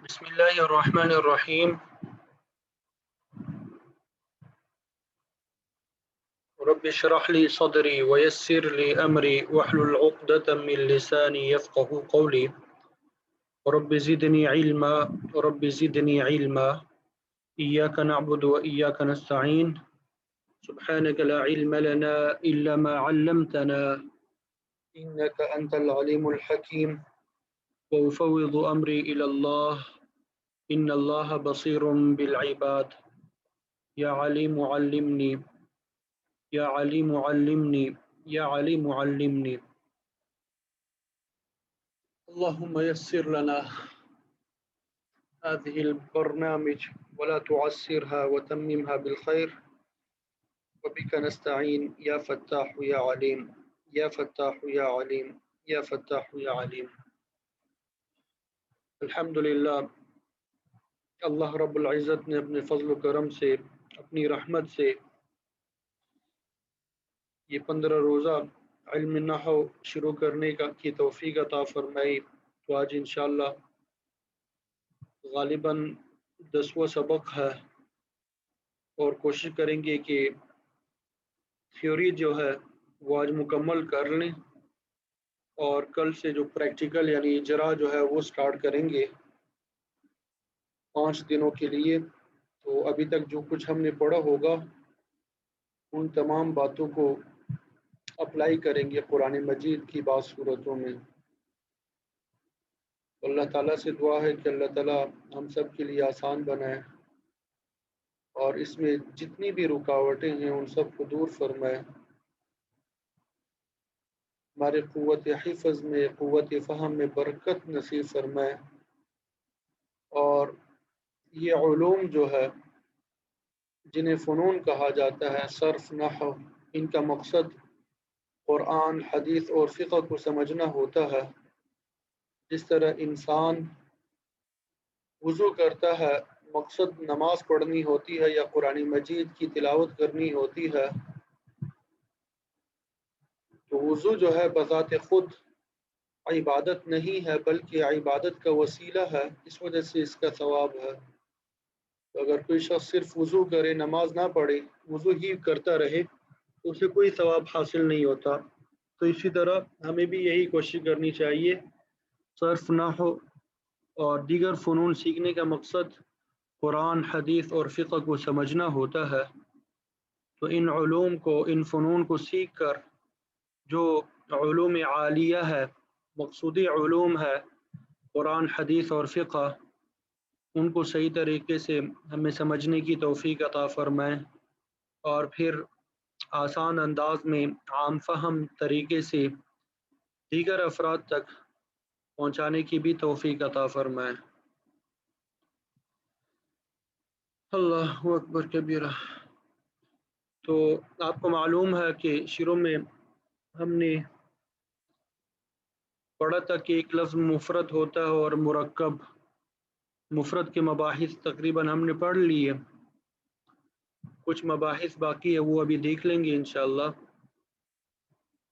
بسم الله الرحمن الرحيم. رب اشرح لي صدري ويسر لي أمري واحلل عقدة من لساني يفقه قولي. رب زدني علما. رب زدني علما. إياك نعبد وإياك نستعين. سبحانك لا علم لنا إلا ما علمتنا إنك أنت العليم الحكيم. وأفوض أمري إلى الله إن الله بصير بالعباد. يا عليم علمني. يا عليم علمني. يا عليم علمني. اللهم يسر لنا هذه البرنامج ولا تعسرها وتممها بالخير وبك نستعين يا فتاح يا عليم. يا فتاح يا عليم. يا فتاح يا عليم. الحمدللہ اللہ رب العزت نے اپنے فضل و کرم سے اپنی رحمت سے یہ 15 روزہ علم نحو شروع کرنے کی توفیق عطا فرمائی. تو آج انشاءاللہ غالباً 10واں سبق ہے اور کوشش کریں گے کہ تھیوری جو ہے وہ آج مکمل کر لیں اور کل سے جو پریکٹیکل یعنی اجرا جو ہے وہ سٹارٹ کریں گے 5 دنوں کے لیے. تو ابھی تک جو کچھ ہم نے پڑھا ہوگا ان تمام باتوں کو اپلائی کریں گے قرآن مجید کی بعض صورتوں میں. اللہ تعالیٰ سے دعا ہے کہ اللہ تعالیٰ ہم سب کے لیے آسان بنائے اور اس میں جتنی بھی رکاوٹیں ہیں ان سب کو دور فرمائے. ہمارے قوت حفظ میں قوت فہم میں برکت نصیب فرمائے. اور یہ علوم جو ہے جنہیں فنون کہا جاتا ہے صرف نحو، ان کا مقصد قرآن حدیث اور فقہ کو سمجھنا ہوتا ہے. جس طرح انسان وضو کرتا ہے مقصد نماز پڑھنی ہوتی ہے یا قرآن مجید کی تلاوت کرنی ہوتی ہے، تو وضو جو ہے بذات خود عبادت نہیں ہے بلکہ عبادت کا وسیلہ ہے، اس وجہ سے اس کا ثواب ہے. تو اگر کوئی شخص صرف وضو کرے نماز نہ پڑھے وضو ہی کرتا رہے تو اسے کوئی ثواب حاصل نہیں ہوتا. تو اسی طرح ہمیں بھی یہی کوشش کرنی چاہیے. صرف نحو اور دیگر فنون سیکھنے کا مقصد قرآن حدیث اور فقہ کو سمجھنا ہوتا ہے. تو ان علوم کو ان فنون کو سیکھ کر جو علوم عالیہ ہے مقصودی علوم ہے قرآن حدیث اور فقہ، ان کو صحیح طریقے سے ہمیں سمجھنے کی توفیق عطا فرمائے اور پھر آسان انداز میں عام فہم طریقے سے دیگر افراد تک پہنچانے کی بھی توفیق عطا فرمائے. اللہ اکبر کبیرہ. تو آپ کو معلوم ہے کہ شروع میں ہم نے پڑھا تھا کہ ایک لفظ مفرد ہوتا ہے اور مرکب. مفرد کے مباحث تقریباً ہم نے پڑھ لیے، کچھ مباحث باقی ہے وہ ابھی دیکھ لیں گے انشاءاللہ.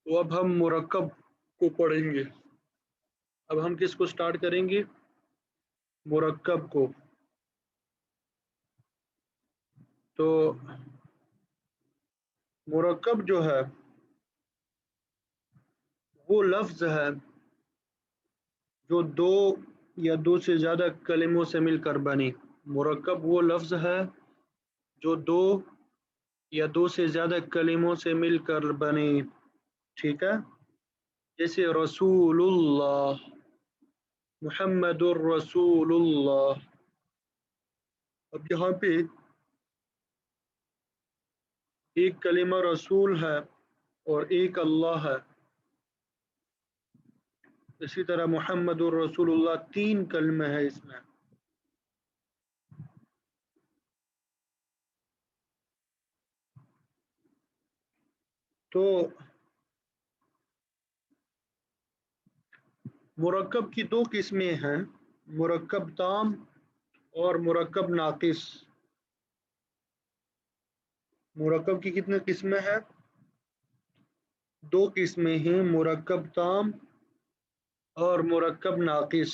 تو اب ہم مرکب کو پڑھیں گے. اب ہم کس کو سٹارٹ کریں گے؟ مرکب کو. تو مرکب جو ہے وہ لفظ ہے جو دو یا دو سے زیادہ کلموں سے مل کر بنی. مرکب وہ لفظ ہے جو دو یا دو سے زیادہ کلموں سے مل کر بنی. ٹھیک ہے، جیسے رسول اللہ، محمد الرسول اللہ. اب یہاں پہ ایک کلمہ رسول ہے اور ایک اللہ ہے. اسی طرح محمد الرسول اللہ 3 کلمہ ہے اس میں. تو مرکب کی 2 قسمیں ہیں، مرکب تام اور مرکب ناقص. مرکب کی کتنے قسمیں ہیں؟ 2 قسمیں ہیں، مرکب تام اور مرکب ناقص.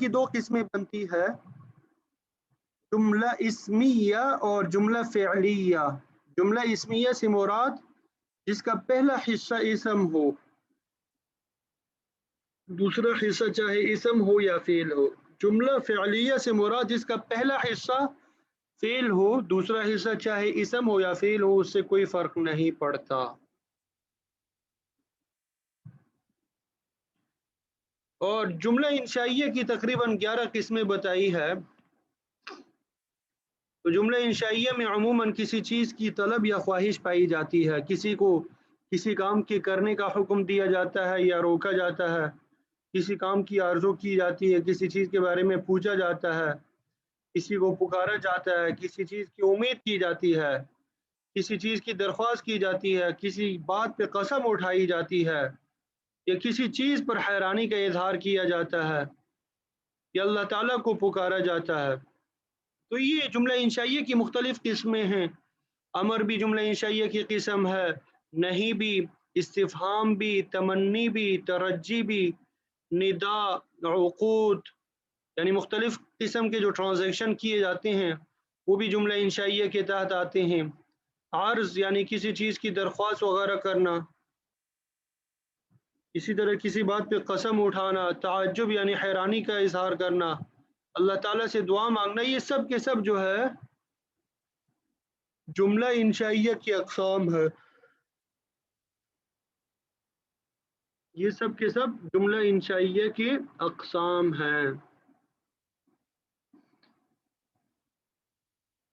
کی دو قسمیں بنتی ہے، جملہ اسمیہ اور جملہ فعلیہ۔ جملہ اسمیہ سے مراد جس کا پہلا حصہ اسم ہو، دوسرا حصہ چاہے اسم ہو یا فعل ہو۔ جملہ فعلیہ سے مراد جس کا پہلا حصہ فعل ہو، دوسرا حصہ چاہے اسم ہو یا فعل ہو، اس سے کوئی فرق نہیں پڑتا۔ اور جملہ انشائیہ کی تقریباً 11 قسمیں بتائی ہے۔ تو جملہ انشائیہ میں عموماً کسی چیز کی طلب یا خواہش پائی جاتی ہے، کسی کو کسی کام کے کرنے کا حکم دیا جاتا ہے یا روکا جاتا ہے، کسی کام کی آرزو کی جاتی ہے، کسی چیز کے بارے میں پوچھا جاتا ہے، کسی کو پکارا جاتا ہے، کسی چیز کی امید کی جاتی ہے، کسی چیز کی درخواست کی جاتی ہے، کسی بات پہ قسم اٹھائی جاتی ہے، یا کسی چیز پر حیرانی کا اظہار کیا جاتا ہے، یا اللہ تعالیٰ کو پکارا جاتا ہے۔ تو یہ جملہ انشائیہ کی مختلف قسمیں ہیں۔ امر بھی جملہ انشائیہ کی قسم ہے، نہیں بھی، استفہام بھی، تمنی بھی، ترجی بھی، ندا، عقود، یعنی مختلف قسم کے جو ٹرانزیکشن کیے جاتے ہیں وہ بھی جملہ انشائیہ کے تحت آتے ہیں۔ عرض یعنی کسی چیز کی درخواست وغیرہ کرنا، اسی طرح کسی بات پہ قسم اٹھانا، تعجب یعنی حیرانی کا اظہار کرنا، اللہ تعالیٰ سے دعا مانگنا، یہ سب کے سب جو ہے جملہ انشائیہ کی اقسام ہے۔ یہ سب کے سب جملہ انشائیہ کی اقسام ہیں۔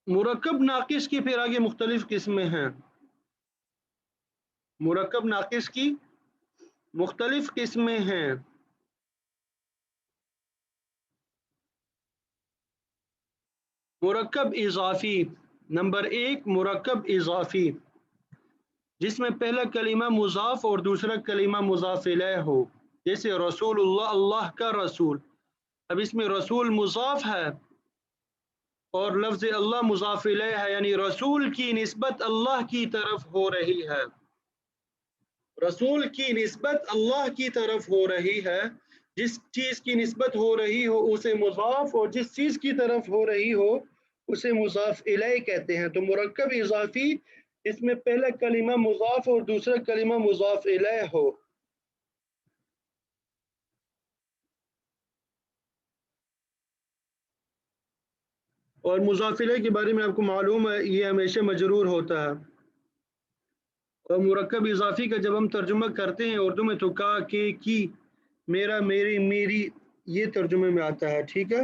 مرکب ناقص کی پھر آگے مختلف قسمیں ہیں۔ مرکب ناقص کی مختلف قسمیں ہیں۔ مرکب اضافی، نمبر 1 مرکب اضافی، جس میں پہلا کلمہ مضاف اور دوسرا کلمہ مضاف الیہ ہو، جیسے رسول اللہ، اللہ کا رسول۔ اب اس میں رسول مضاف ہے اور لفظ اللہ مضاف الیہ ہے، یعنی رسول کی نسبت اللہ کی طرف ہو رہی ہے، رسول کی نسبت اللہ کی طرف ہو رہی ہے۔ جس چیز کی نسبت ہو رہی ہو اسے مضاف، اور جس چیز کی طرف ہو رہی ہو اسے مضاف الیہ کہتے ہیں۔ تو مرکب اضافی اس میں پہلا کلمہ مضاف اور دوسرا کلمہ مضاف الیہ ہو۔ اور مضاف الیہ کے بارے میں آپ کو معلوم ہے یہ ہمیشہ مجرور ہوتا ہے۔ اور مرکب اضافی کا جب ہم ترجمہ کرتے ہیں اردو میں تو کا، کے، کی، میرا، میری، میری، یہ ترجمے میں آتا ہے، ٹھیک ہے۔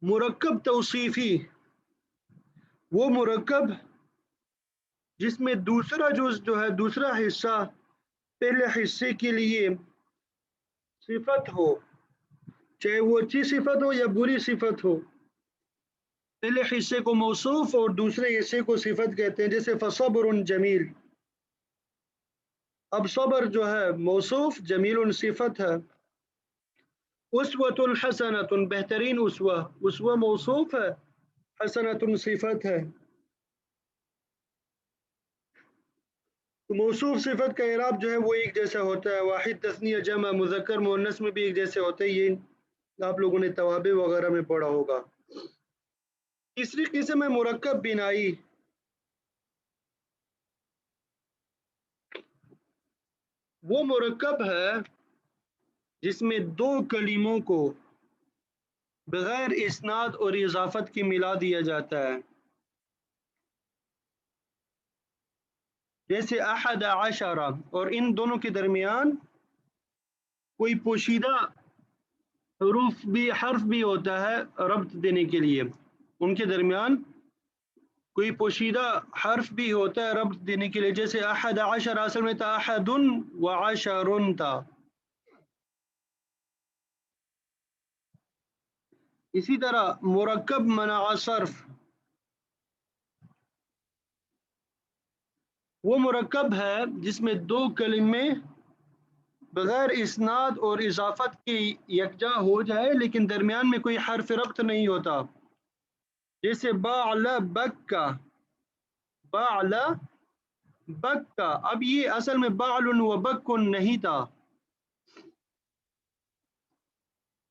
مرکب توصیفی، وہ مرکب جس میں دوسرا جز جو ہے، دوسرا حصہ پہلے حصے کے لیے صفت ہو، چاہے وہ اچھی صفت ہو یا بری صفت ہو۔ پہلے حصے کو موصوف اور دوسرے حصے کو صفت کہتے ہیں، جیسے فصبر جمیل۔ اب صبر جو ہے موصوف، جمیل صفت ہے۔ اسوۃ حسنۃ، بہترین اسوہ، اسوہ موصوف ہے، حسنۃ صفت ہے۔ موصوف صفت کا اعراب جو ہے وہ ایک جیسا ہوتا ہے، واحد، تثنیہ، جمع، مذکر، مؤنث میں بھی ایک جیسے ہوتے ہیں، یہ آپ لوگوں نے توابع وغیرہ میں پڑھا ہوگا۔ تیسری قسم ہے مرکب بنائی، وہ مرکب ہے جس میں دو کلموں کو بغیر اسناد اور اضافت کے ملا دیا جاتا ہے، جیسے احد عشر، اور ان دونوں کے درمیان کوئی پوشیدہ حرف بھی ہوتا ہے ربط دینے کے لیے، ان کے درمیان کوئی پوشیدہ حرف بھی ہوتا ہے ربط دینے کے لیے، جیسے احد عشر اصل میں تھا احد و عشر تھا۔ اسی طرح مرکب منع صرف، وہ مرکب ہے جس میں دو کلمے بغیر اسناد اور اضافت کی یکجا ہو جائے لیکن درمیان میں کوئی حرف ربط نہیں ہوتا، جیسے بعل بکا، بعل بکا، اب یہ اصل میں بعل و بکن نہیں تھا.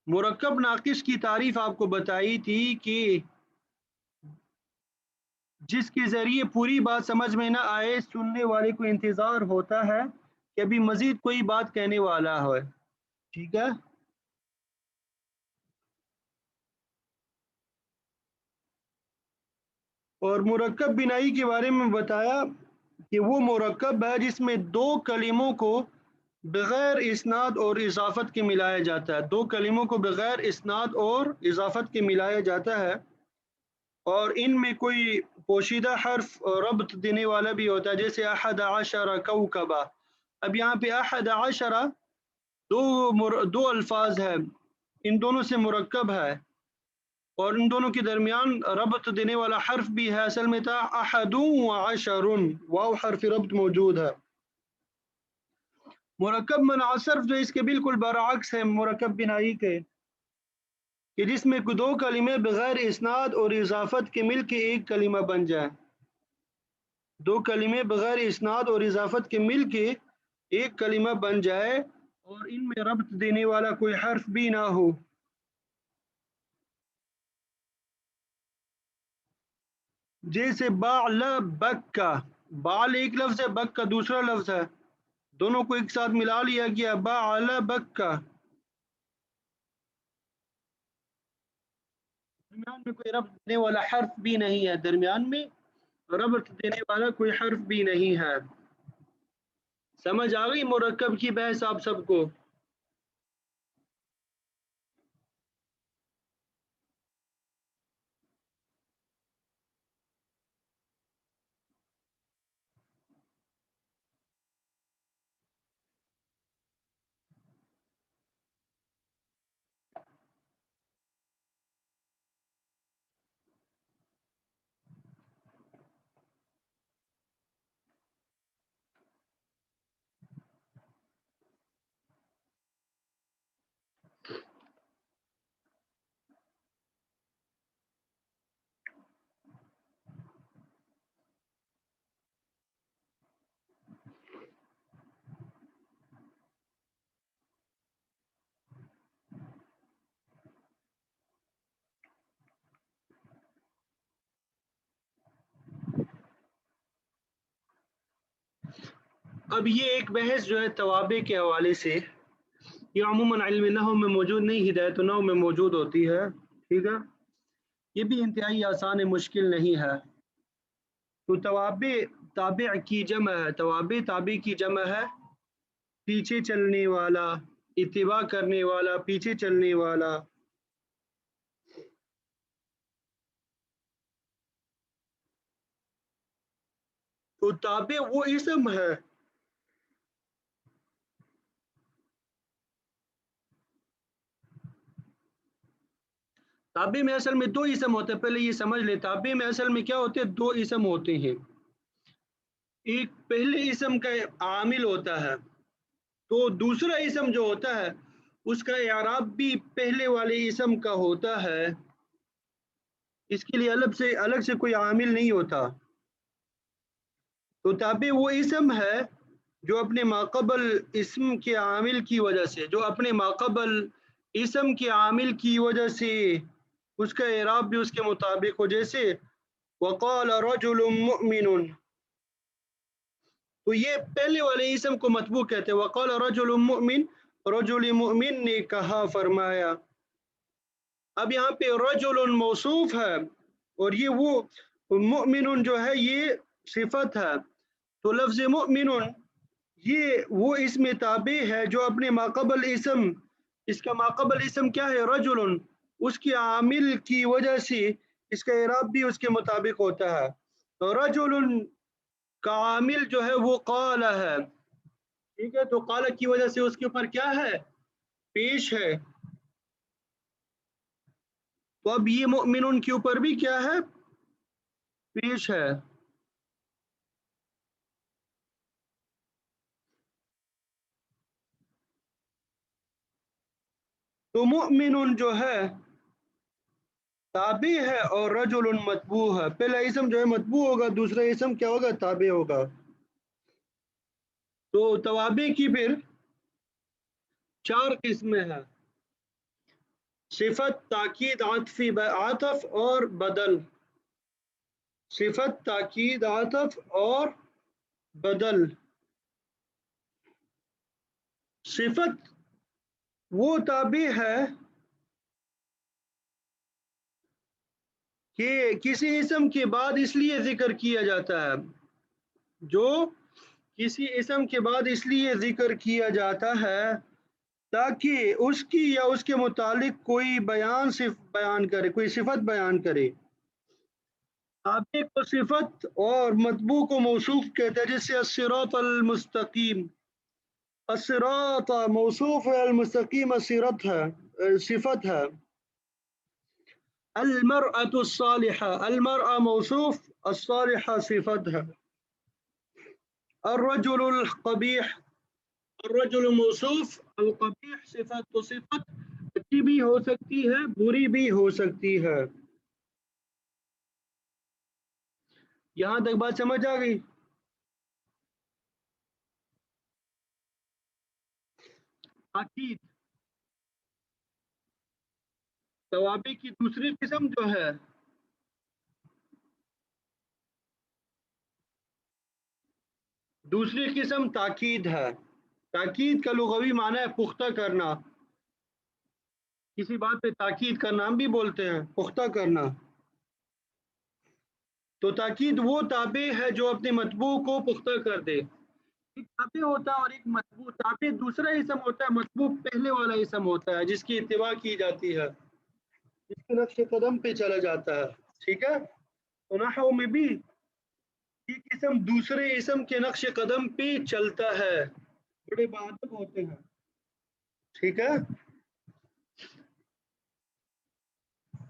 مرکب ناقص کی تعریف آپ کو بتائی تھی کہ جس کے ذریعے پوری بات سمجھ میں نہ آئے، سننے والے کو انتظار ہوتا ہے کہ ابھی مزید کوئی بات کہنے والا ہے. ٹھیک ہے. اور مرکب بنائی کے بارے میں بتایا کہ وہ مرکب ہے جس میں دو کلموں کو بغیر اسناد اور اضافت کے ملایا جاتا ہے. دو کلموں کو بغیر اسناد اور اضافت کے ملایا جاتا ہے، اور ان میں کوئی پوشیدہ حرف ربط دینے والا بھی ہوتا ہے، جیسے احد عشر کوکبا. اب یہاں پہ احد عشر دو الفاظ ہیں، ان دونوں سے مرکب ہے، اور ان دونوں کے درمیان ربط دینے والا حرف بھی ہے. اصل میں تھا احد و عشر، واو حرف ربط موجود ہے. مرکب منعصرف جو اس کے بالکل برعکس ہے مرکب بنائی کے، کہ جس میں دو کلمے بغیر اسناد اور اضافت کے مل کے ایک کلمہ بن جائے. دو کلمے بغیر اسناد اور اضافت کے مل کے ایک کلمہ بن جائے، اور ان میں ربط دینے والا کوئی حرف بھی نہ ہو. جیسے بعل بکا، بعل ایک لفظ ہے، بک کا دوسرا لفظ ہے، دونوں کو ایک ساتھ ملا لیا گیا، بعل بکا. درمیان میں کوئی ربط دینے والا حرف بھی نہیں ہے، درمیان میں ربط دینے والا کوئی حرف بھی نہیں ہے. سمجھ آ گئی مرکب کی بحث آپ سب کو؟ اب یہ ایک بحث جو ہے توابع کے حوالے سے، یہ عموماً علم نحو میں موجود نہیں، ہدایت نحو میں موجود ہوتی ہے. ٹھیک ہے. یہ بھی انتہائی آسان ہے، مشکل نہیں ہے. تو توابع تابع کی جمع ہے، توابع تابع کی جمع ہے، پیچھے چلنے والا، اتباع کرنے والا، پیچھے چلنے والا. تو تابع وہ اسم ہے، تابع میں اصل میں دو اسم ہوتے ہیں. پہلے یہ سمجھ لے، تابع میں اصل میں کیا ہوتے ہیں؟ دو اسم ہوتے ہیں. ایک پہلے اسم کا عامل ہوتا ہے، تو دوسرا اسم جو ہوتا ہے اس کا اعراب بھی پہلے والے اسم کا ہوتا ہے. اس کے لیے الگ سے کوئی عامل نہیں ہوتا. تو تابع وہ اسم ہے جو اپنے ماقبل اسم کے عامل کی وجہ سے، جو اپنے ماقبل اسم کے عامل کی وجہ سے اس کا اعراب بھی اس کے مطابق ہو. جیسے وقال رجل مؤمن، تو یہ پہلے والے اسم کو متبوع کہتے ہیں. وقال رجل مؤمن، رجل مؤمن نے کہا، فرمایا. اب یہاں پہ رجل موصوف ہے، اور یہ وہ مؤمن جو ہے یہ صفت ہے. تو لفظ مؤمن یہ وہ اسم تابع ہے جو اپنے ماقبل اسم، اس کا ماقبل اسم کیا ہے؟ رجل، اس کی عامل کی وجہ سے اس کا اعراب بھی اس کے مطابق ہوتا ہے. تو رجل کا عامل جو ہے وہ قال ہے. ٹھیک ہے. تو قال کی وجہ سے اس کے اوپر کیا ہے؟ پیش ہے. تو اب یہ مؤمن کے اوپر بھی کیا ہے؟ پیش ہے. تو مؤمن جو ہے تابع ہے اور رجل متبوع ہے. پہلا اسم جو ہے متبوع ہوگا، دوسرا اسم کیا ہوگا؟ تابع ہوگا. تو توابع کی پھر 4 قسمیں ہیں: صفت، تاکید، عطف اور بدل. صفت، تاکید، عطف اور بدل. صفت وہ تابع ہے کہ کسی اسم کے بعد اس لیے ذکر کیا جاتا ہے، جو کسی اسم کے بعد اس لیے ذکر کیا جاتا ہے تاکہ اس کی یا اس کے متعلق کوئی بیان کرے، کوئی صفت بیان کرے. تابع کو صفت اور متبوع کو موصوف کہتے ہیں، جیسے الصراط المستقیم. الصراط موصوف ہے، المستقیم صفت ہے. المرأة الصالحة، المرأة موصوف، الصالحة صفت ہے. الرجل القبیح، الرجل موصوف، القبیح صفت. تو صفت اچھی بھی ہو سکتی ہے، بری بھی ہو سکتی ہے. یہاں تک بات سمجھ آ گئی؟ تاکید توابع کی دوسری قسم جو ہے دوسری قسم تاکید ہے. تاکید کا لغوی معنی ہے پختہ کرنا. کسی بات پہ تاکید کرنا ہم بھی بولتے ہیں پختہ کرنا. تو تاکید وہ تابع ہے جو اپنے متبوع کو پختہ کر دے. ایک تابع ہوتا ہے اور ایک متبوع. تابع دوسرا اسم ہوتا ہے، متبوع پہلے والا اسم ہوتا ہے جس کی اتباع کی جاتی ہے، جس کے نقش قدم پہ چلا جاتا ہے. ٹھیک ہے؟ تو نحو میں بھی ایک اسم دوسرے اسم کے نقش قدم پہ چلتا ہے، بڑے بہادر ہوتے ہیں. ٹھیک ہے؟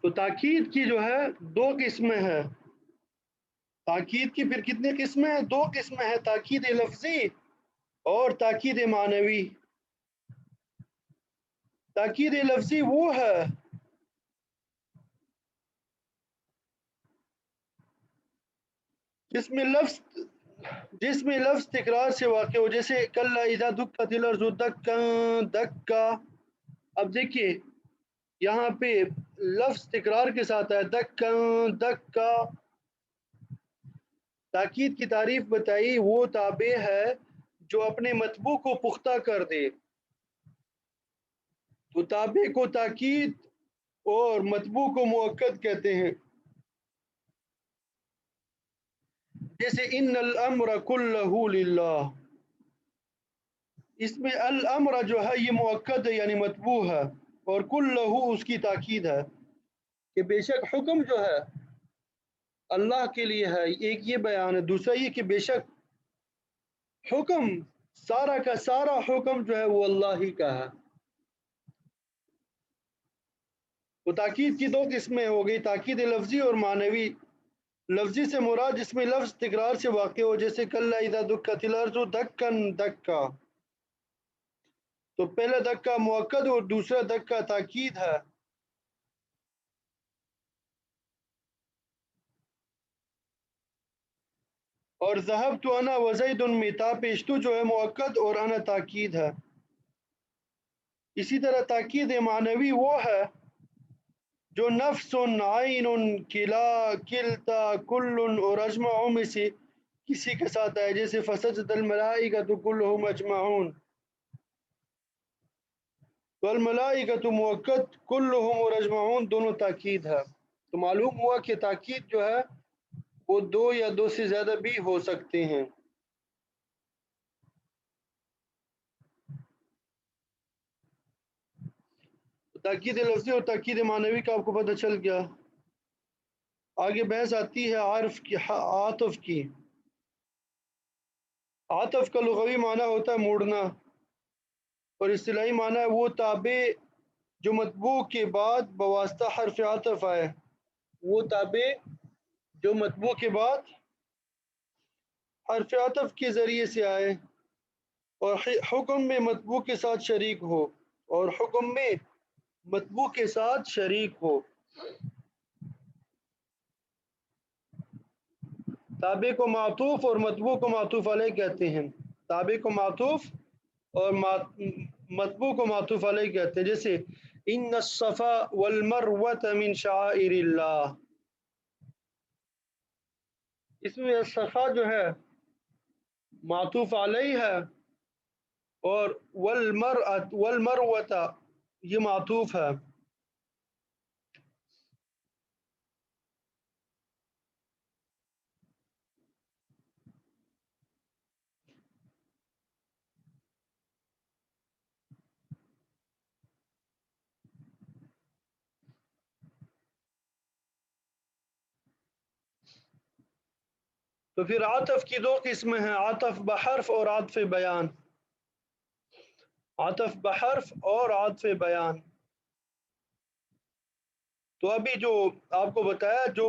تو تاکید کی جو ہے 2 قسمیں ہیں. تاکید کی پھر کتنی قسمیں ہیں؟ 2 قسمیں ہیں: تاکید لفظی اور تاکید معنوی. تاکید لفظی وہ ہے جس میں لفظ تکرار سے واقع ہو، جیسے کلا اذا دکت الارض دکا دکا. اب دیکھیے یہاں پہ لفظ تکرار کے ساتھ ہے، دکا دکا. تاکید کی تعریف بتائی وہ تابع ہے جو اپنے متبوع کو پختہ کر دے. تو تابع کو تاکید اور متبوع کو مؤکد کہتے ہیں. جیسے ان الامر کلہ للہ، اس میں الامر جو ہے یہ مؤکد ہے یعنی متبوع ہے، اور کلہ اس کی تاکید ہے کہ بے شک حکم جو ہے اللہ کے لیے ہے. ایک یہ بیان ہے. دوسرا یہ کہ بے شک حکم سارا کا سارا حکم جو ہے وہ اللہ ہی کا ہے. تو تاکید کی 2 قسمیں ہو گئی: تاکید لفظی اور معنوی. لفظی سے مراد جس میں لفظ تکرار سے واقع ہو، جیسے کلا اذا دکت الارض دکن دکا. تو پہلا دکا مؤکد اور دوسرا دکا تاکید ہے. اور ذهبت انا وزید میں تا پیشتو جو ہے مؤکد اور انا تاکید ہے. اسی طرح تاکید معنوی وہ ہے جو نفس، عین، کلا، کلتا، کل اور اجمع میں سے کسی کے ساتھ آئے، جیسے فسجد الملائکۃ کلہم اجمعون. والملائکۃ مؤکد، کلہم اور اجمعون دونوں تاکید ہے. تو معلوم ہوا کہ تاکید جو ہے وہ 2 یا 2 سے زیادہ بھی ہو سکتے ہیں. تاکید لفظی اور تاکید معنوی کا آپ کو پتہ چل گیا. آگے بحث آتی ہے عطف کی. عطف کا لغوی معنی ہوتا ہے موڑنا، اور اصطلاحی معنی ہے وہ تابع جو متبوع کے بعد بواسطہ حرف عطف آئے. وہ تابع جو متبوع کے بعد حرف عطف کے ذریعے سے آئے اور حکم میں متبوع کے ساتھ شریک ہو تابع کو معطوف اور متبوع کو معطوف علیہ کہتے ہیں. تابع کو معطوف اور مطبوع کو معطوف علیہ کہتے ہیں. جیسے ان الصفا والمروۃ من شعائر اللہ، اس میں الصفا جو ہے معطوف علیہ ہے اور والمروۃ یہ معطوف ہے. تو پھر عطف کی دو قسمیں ہیں، عطف بحرف اور عطف بیان. عطف بحرف اور عطف بیان. تو ابھی جو آپ کو بتایا جو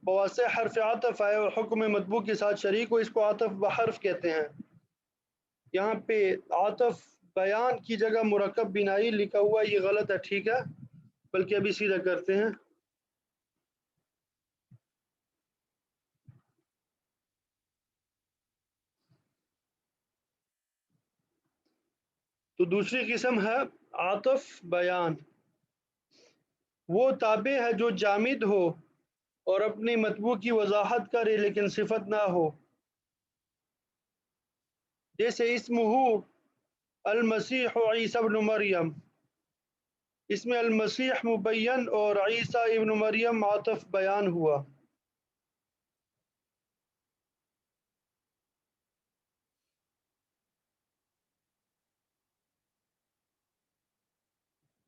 بواسطہ حرف عطف آئے اور حکم مطبوع کے ساتھ شریک ہو، اس کو عطف بحرف کہتے ہیں. یہاں پہ عطف بیان کی جگہ مرکب بنائی لکھا ہوا، یہ غلط ہے، ٹھیک ہے، بلکہ ابھی سیدھا کرتے ہیں. تو دوسری قسم ہے عطف بیان. وہ تابع ہے جو جامد ہو اور اپنی مطبوع کی وضاحت کرے لیکن صفت نہ ہو. جیسے اسمہ المسیح عیسی ابن مریم، اس میں المسیح مبین اور عیسیٰ ابن مریم عطف بیان ہوا.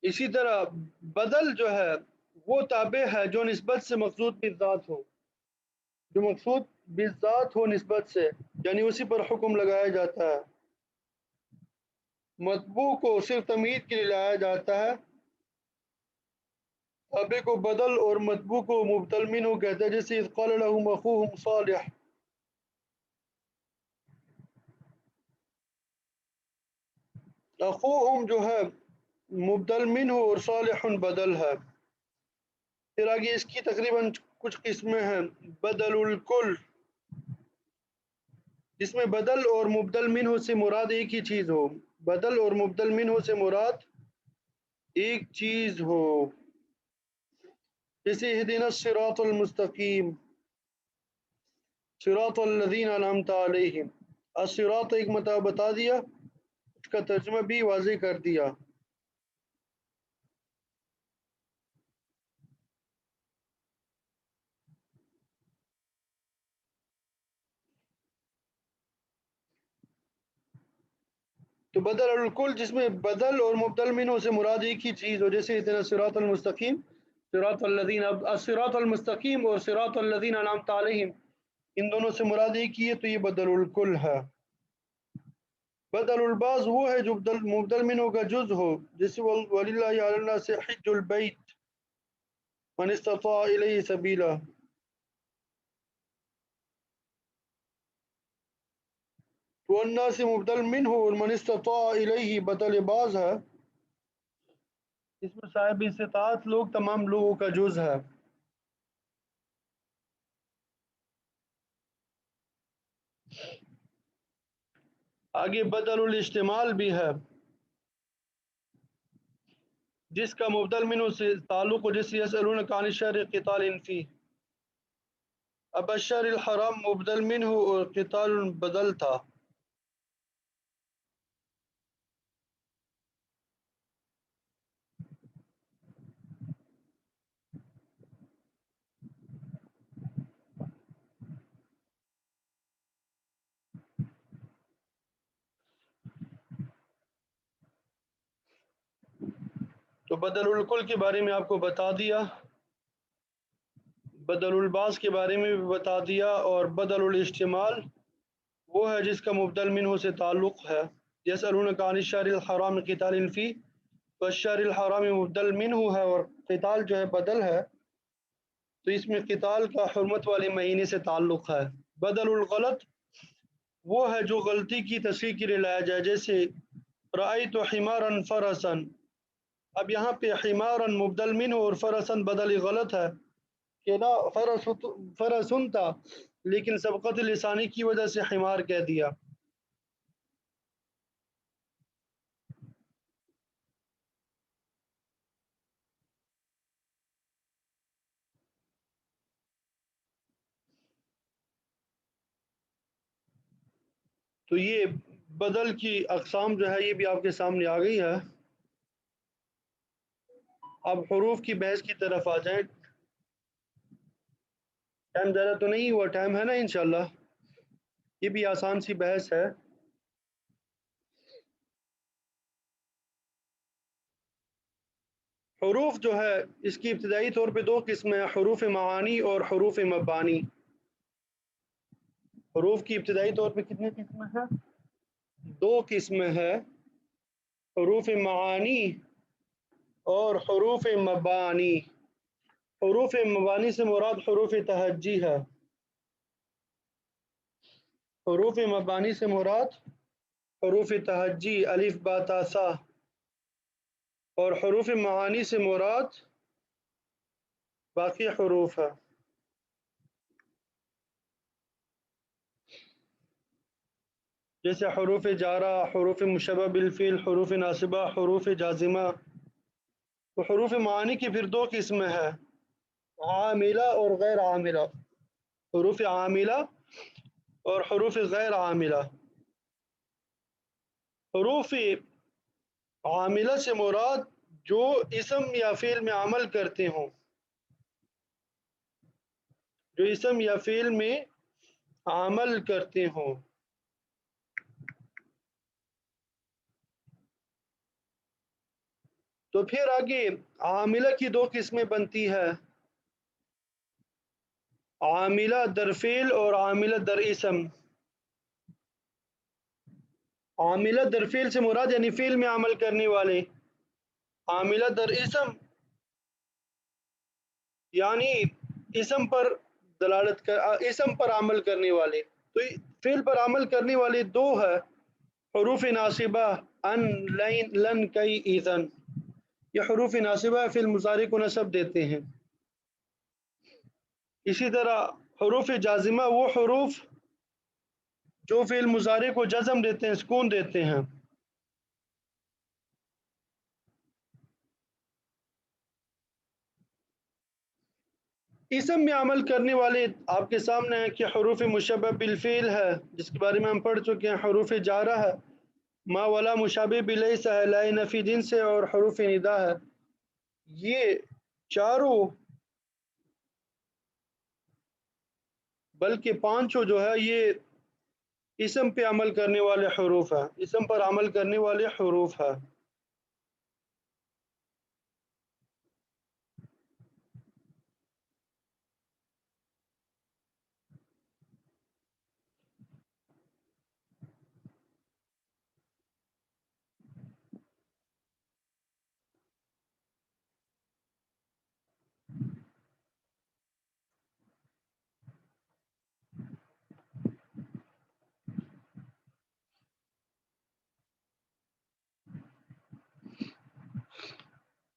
اسی طرح بدل جو ہے وہ تابع ہے جو نسبت سے مقصود بالذات ہو، جو مقصود بالذات ہو نسبت سے، یعنی اسی پر حکم لگایا جاتا ہے. مطبوع کو صرف تمہید کے لیے لایا جاتا ہے. تابع کو بدل اور مطبوع کو مبدل منہ کہتے ہیں. جیسے اذ قال لهم اخوهم صالح، اخوہم جو ہے مبدل منہ اور صالح بدل ہے. پھر آگے اس کی تقریباً کچھ قسمیں ہیں. بدل الکل، جس میں بدل اور مبدل منہ سے مراد ایک ہی چیز ہو. بدل اور مبدل منہ سے مراد ایک چیز ہو. جیسے اہدنا الصراط المستقیم، صراط الذین انعمت علیہم. الصراط ایک مرتبہ بتا دیا، اس کا ترجمہ بھی واضح کر دیا. تو بدل الکل جس میں بدل اور مبدل منہ سے مراد ایک ہی چیز ہو. جیسے اہدنا الصراط المستقیم، صراط الذین، الصراط المستقیم اور صراط الذین انعمت علیہم ان دونوں سے مراد ایک ہی ہے، تو یہ بدل الکل ہے. بدل البعض وہ ہے جو مبدل منہ کا جز ہو. جیسے وَلِلَّهِ عَلَى النَّاسِ حِجُّ الْبَيْتِ مَنِ اسْتَطَاعَ إِلَيْهِ سَبِيلًا. تو الناس مبدل منہ اور من استطاع الیہ بدل بعض ہے. اس میں صاحب استطاعت لوگ تمام لوگوں کا جز ہے. آگے بدل الاشتمال بھی ہے، جس کا مبدل منہ سے تعلق ہو. جیسے یسألونک عن الشہر قتال فیہ، اب الشہر الحرام مبدل منہ اور قتال بدل تھا. تو بدل الکل کے بارے میں آپ کو بتا دیا، بدل البعض کے بارے میں بھی بتا دیا، اور بدل الاشتمال وہ ہے جس کا مبدل منہ سے تعلق ہے. یسألونک عن الشہر الحرام قتال فیہ، تو الشہر الحرام مبدل منہ ہے اور قتال جو ہے بدل ہے، تو اس میں قتال کا حرمت والے مہینے سے تعلق ہے. بدل الغلط وہ ہے جو غلطی کی تصحیح کے لیے لایا جائے. جیسے رأیت حمارا فرسا، اب یہاں پہ حمارا مبدل منہ اور فرسا بدل غلط ہے کہ نا فرسن تھا، لیکن سبقت لسانی کی وجہ سے حمار کہہ دیا. تو یہ بدل کی اقسام جو ہے یہ بھی آپ کے سامنے آ گئی ہے. اب حروف کی بحث کی طرف آ جائیں. ٹائم زیادہ تو نہیں ہوا، ٹائم ہے نا انشاءاللہ. یہ بھی آسان سی بحث ہے. حروف جو ہے اس کی ابتدائی طور پہ دو قسمیں ہیں، حروف معانی اور حروف مبانی. حروف کی ابتدائی طور پہ کتنے قسمیں ہیں؟ دو قسمیں ہیں، حروف معانی اور حروف مبانی. حروف مبانی سے مراد حروف تہجی ہے. حروف مبانی سے مراد حروف تہجی الف با تا سا، اور حروف معانی سے مراد باقی حروف ہے. جیسے حروف جارہ، حروف مشبہ بالفعل، حروف ناصبہ، حروف جازمہ. تو حروف معانی کی پھر دو قسمیں ہیں، عاملہ اور غیر عاملہ. حروف عاملہ اور حروف غیر عاملہ. حروف عاملہ سے مراد جو اسم یا فعل میں عمل کرتے ہوں، جو اسم یا فعل میں عمل کرتے ہوں. تو پھر آگے عاملہ کی دو قسمیں بنتی ہے، عاملہ در فعل اور عاملہ در اسم. عاملہ در فعل سے مراد یعنی فعل میں عمل کرنے والے، عاملہ در اسم یعنی اسم پر دلالت کر اسم پر عمل کرنے والے. تو فعل پر عمل کرنے والے دو ہے، حروف ناصبہ ان لین لن کئی ایذن. یہ حروف ناصبہ فعل مضارع کو نصب دیتے ہیں. اسی طرح حروف جازمہ وہ حروف جو فعل مضارع کو جزم دیتے ہیں، سکون دیتے ہیں. اسم میں عمل کرنے والے آپ کے سامنے ہیں کہ حروف مشبہ بالفعل ہے جس کے بارے میں ہم پڑھ چکے ہیں، حروف جارہ ہے، ما ولا مشابہ بلیس ہے، لا نفی جنس ہے، اور حروف ندا ہے. یہ چاروں بلکہ پانچوں جو ہے یہ اسم پہ عمل کرنے والے حروف ہیں، اسم پر عمل کرنے والے حروف ہیں.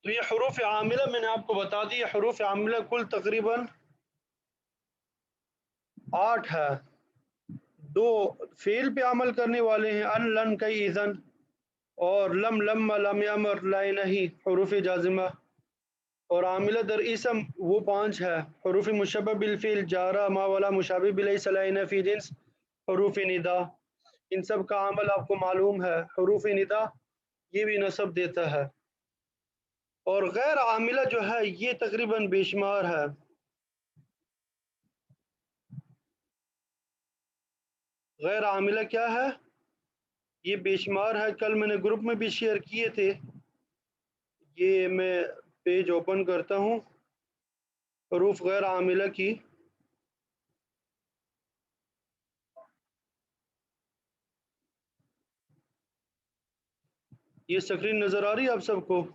تو یہ حروف عاملہ میں نے آپ کو بتا دی، حروف عاملہ کل تقریباً 8 ہے. دو فعل پہ عمل کرنے والے ہیں، ان لن کئی اذن، اور لم لم لم یمر لا نہیں حروف جازمہ. اور عاملہ در اسم وہ 5 ہے، حروف مشبہ بالفعل جارہ ما ولا مشابہ بلیس لا نفی جنس حروف ندا. ان سب کا عمل آپ کو معلوم ہے، حروف ندا یہ بھی نصب دیتا ہے. اور غیر عاملہ جو ہے یہ تقریباً بے شمار ہے. غیر عاملہ کیا ہے؟ یہ بے شمار ہے. کل میں نے گروپ میں بھی شیئر کیے تھے. یہ میں پیج اوپن کرتا ہوں حروف غیر عاملہ کی. یہ اسکرین نظر آ رہی ہے آپ سب کو؟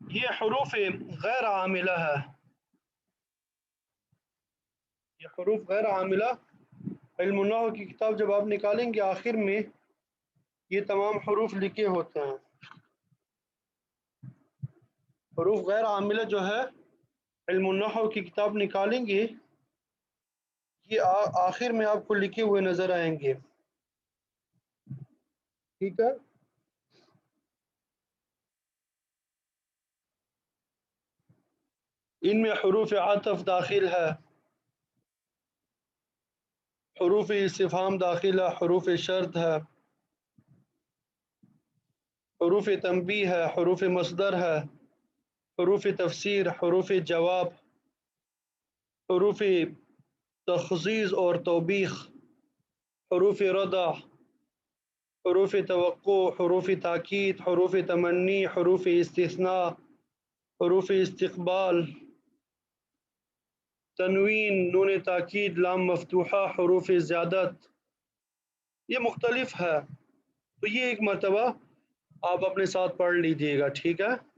یہ حروف غیر عاملہ ہے، یہ حروف غیر عاملہ علم النحو کی کتاب جب آپ نکالیں گے آخر میں یہ تمام حروف لکھے ہوتے ہیں. حروف غیر عاملہ جو ہے علم النحو کی کتاب نکالیں گے یہ آخر میں آپ کو لکھے ہوئے نظر آئیں گے. ٹھیک ہے. ان میں حروف عطف داخل ہے، حروف استفہام داخل ہے، حروف شرط ہے، حروف تنبیہ ہے، حروف مصدر ہے، حروف تفسیر، حروف جواب، حروف تخصیص اور توبیخ، حروف ردع، حروف توقع، حروف تاکید، حروف تمنی، حروف استثناء، حروف استقبال، تنوین، نون تاکید، لام مفتوحہ، حروف زیادت، یہ مختلف ہے. تو یہ ایک مرتبہ آپ اپنے ساتھ پڑھ لیجیے گا. ٹھیک ہے.